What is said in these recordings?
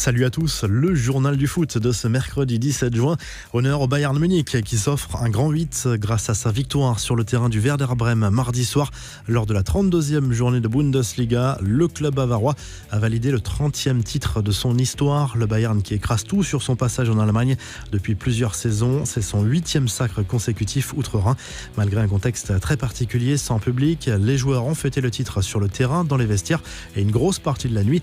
Salut à tous, le journal du foot de ce mercredi 17 juin. Honneur au Bayern Munich qui s'offre un grand 8 grâce à sa victoire sur le terrain du Werder Brême mardi soir. Lors de la 32e journée de Bundesliga, le club bavarois a validé le 30e titre de son histoire. Le Bayern qui écrase tout sur son passage en Allemagne depuis plusieurs saisons. C'est son 8e sacre consécutif outre-Rhin. Malgré un contexte très particulier, sans public, les joueurs ont fêté le titre sur le terrain, dans les vestiaires et une grosse partie de la nuit.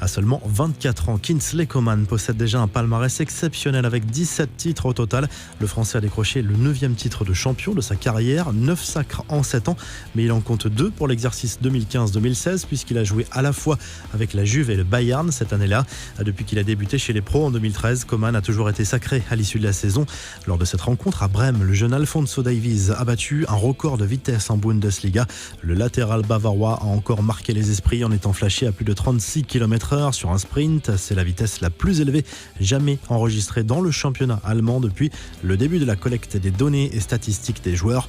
À seulement 24 ans, Kingsley Coman possède déjà un palmarès exceptionnel avec 17 titres au total. Le Français a décroché le 9e titre de champion de sa carrière, 9 sacres en 7 ans, mais il en compte 2 pour l'exercice 2015-2016 puisqu'il a joué à la fois avec la Juve et le Bayern cette année-là. Depuis qu'il a débuté chez les pros en 2013, Coman a toujours été sacré à l'issue de la saison. Lors de cette rencontre à Brême, le jeune Alphonso Davies a battu un record de vitesse en Bundesliga. Le latéral bavarois a encore marqué les esprits en étant flashé à plus de 36 km/h sur un sprint. C'est la vitesse la plus élevée jamais enregistrée dans le championnat allemand depuis le début de la collecte des données et statistiques des joueurs.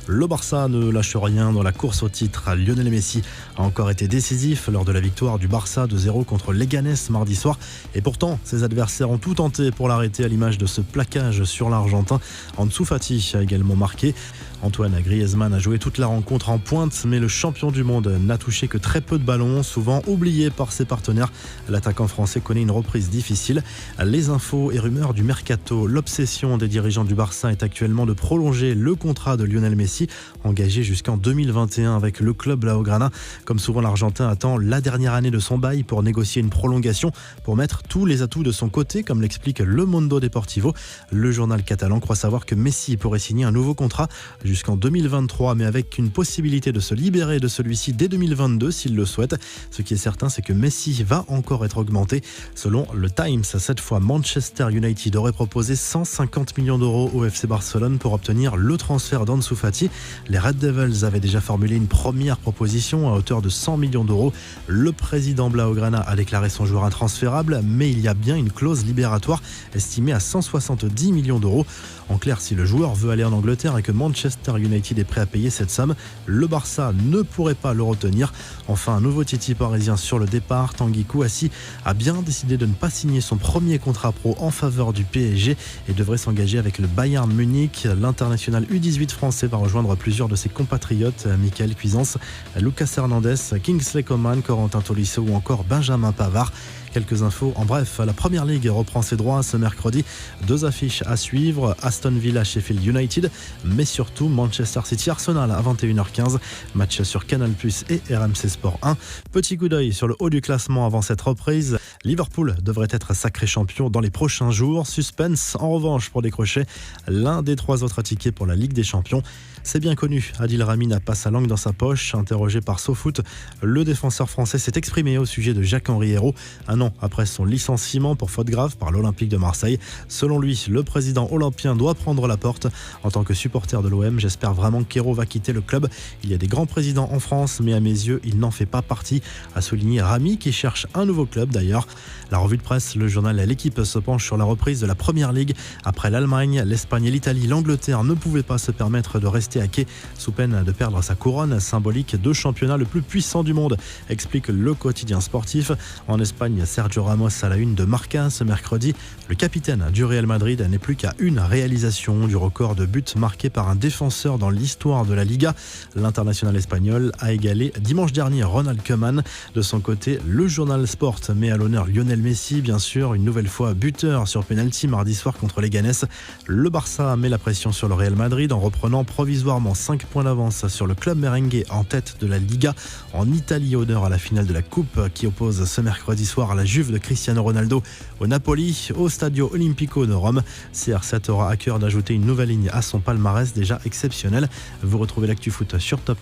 Le Barça ne lâche rien dans la course au titre. Lionel Messi a encore été décisif lors de la victoire du Barça 2-0 contre Leganés mardi soir. Et pourtant, ses adversaires ont tout tenté pour l'arrêter à l'image de ce plaquage sur l'Argentin. Ansu Fati a également marqué. Antoine Griezmann a joué toute la rencontre en pointe, mais le champion du monde n'a touché que très peu de ballons, souvent oublié par ses partenaires. L'attaquant français connaît une reprise difficile. Les infos et rumeurs du mercato. L'obsession des dirigeants du Barça est actuellement de prolonger le contrat de Lionel Messi, engagé jusqu'en 2021 avec le club Blaugrana. Comme souvent, l'Argentin attend la dernière année de son bail pour négocier une prolongation, pour mettre tous les atouts de son côté, comme l'explique Le Mundo Deportivo. Le journal catalan croit savoir que Messi pourrait signer un nouveau contrat jusqu'en 2023, mais avec une possibilité de se libérer de celui-ci dès 2022 s'il le souhaite. Ce qui est certain, c'est que Messi va encore être augmenté. Selon le Times, cette fois Manchester United aurait proposé 150 millions d'euros au FC Barcelone pour obtenir le transfert d'Ansu Fati. Les Red Devils avaient déjà formulé une première proposition à hauteur de 100 millions d'euros. Le président Blaugrana a déclaré son joueur intransférable, mais il y a bien une clause libératoire estimée à 170 millions d'euros. En clair, si le joueur veut aller en Angleterre et que Manchester United est prêt à payer cette somme, le Barça ne pourrait pas le retenir. Enfin, un nouveau Titi parisien sur le départ. Tanguy Kouassi a bien décidé de ne pas signer son premier contrat pro en faveur du PSG et devrait s'engager avec le Bayern Munich. L'international U18 français va rejoindre plusieurs de ses compatriotes, Michael Cuisance, Lucas Hernandez, Kingsley Coman, Corentin Tolisso ou encore Benjamin Pavard. Quelques infos en bref, la Première Ligue reprend ses droits ce mercredi. 2 affiches à suivre, Aston Villa Sheffield United, mais surtout Manchester City Arsenal à 21h15. Match sur Canal+ et RMC Sport 1. Petit coup d'œil sur le haut du classement avant cette reprise. Liverpool devrait être sacré champion dans les prochains jours. Suspense en revanche pour décrocher l'un des 3 autres tickets pour la Ligue des Champions. C'est bien connu, Adil Rami n'a pas sa langue dans sa poche. Interrogé par SoFoot, le défenseur français s'est exprimé au sujet de Jacques-Henri Hérault, un an après son licenciement pour faute grave par l'Olympique de Marseille. Selon lui, le président olympien doit prendre la porte. En tant que supporter de l'OM, j'espère vraiment qu'Hérault va quitter le club. Il y a des grands présidents en France, mais à mes yeux, il n'en fait pas partie, a souligné Rami, qui cherche un nouveau club d'ailleurs. La revue de presse, le journal L'Équipe se penche sur la reprise de la Première Ligue. Après l'Allemagne, l'Espagne et l'Italie, l'Angleterre ne pouvaient pas se permettre de rester à quai sous peine de perdre sa couronne symbolique de championnat le plus puissant du monde, explique le quotidien sportif. En Espagne, Sergio Ramos à la une de Marca ce mercredi. Le capitaine du Real Madrid n'est plus qu'à une réalisation du record de buts marqué par un défenseur dans l'histoire de la Liga. L'international espagnol a égalé dimanche dernier Ronald Koeman. De son côté, le journal Sport met à l'honneur Lionel Messi, bien sûr, une nouvelle fois buteur sur penalty mardi soir contre Leganés. Le Barça met la pression sur le Real Madrid en reprenant provisoirement 5 points d'avance sur le club merengue en tête de la Liga. En Italie, honneur à la finale de la Coupe qui oppose ce mercredi soir à la Juve de Cristiano Ronaldo au Napoli, au Stadio Olimpico de Rome. CR7 aura à cœur d'ajouter une nouvelle ligne à son palmarès déjà exceptionnel. Vous retrouvez l'actu foot sur Top